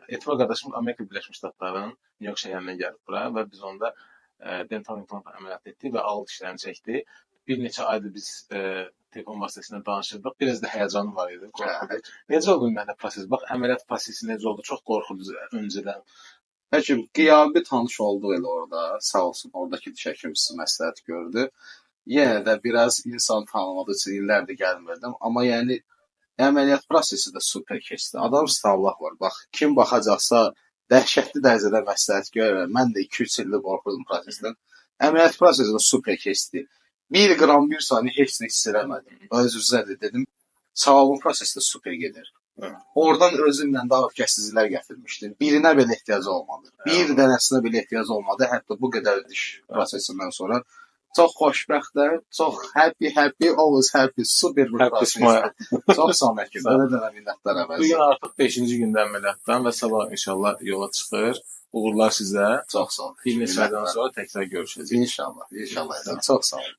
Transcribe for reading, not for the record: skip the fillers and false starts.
Etibar qardaşımız Amerika Birləşmiş Ştatlarının New York şəhərindən gəlib bura və biz onda dental implant əməliyyat etdik və aldı dişlərini çəkdik. Bir neçə aydır biz telefon vasitəsilə danışırdıq. Biraz da həyəcanım var idi, qorxurdu. Necə oldu ümumiyyətlə proses? Bax, əməliyyat prosesi necə oldu? Çox qorxurdu öncədən. Həkim, qiyabi tanış olduq elə orada. Sağ olsun, oradakı diş həkimisi məsləhət gördü. Yenə də biraz insan tanımadığı üçün illərdir gəlmirdim. Amma yəni əməliyyat prosesi də super keçdi. Adam sağlıq var. Bax, kim baxacaqsa dəhşətli dərəcədə məsləhət görür. Mən də 2-3 ildir qorxurdum prosesdən. Əməliyyat prosesi də super keçdi. 1 qram, 1 saniyə heç nə hiss eləmədim. Öz-üzə də dedim, sağolun prosesi də super gedir. Oradan özümlə davamkəsizlər gətirmişdim. Birinə belə ehtiyacı olmadı. Bir dənəsinə belə ehtiyacı olmadı. Hətta bu qədər diş prosesindən sonra çox xoşbəxtəm, çox happy, always happy, super bir prosesdir. Çox sağ olun ki, dənə minnətlər əvəzdir. Bugün artıq 5-ci gündə əməliyyatdan və sabah inşallah yola çıxır. Uğurlar sizə. Çox sağ olun. Bir neçə aydan sonra təkrar görüşəcəyik. İnşallah. Çox sağ olun.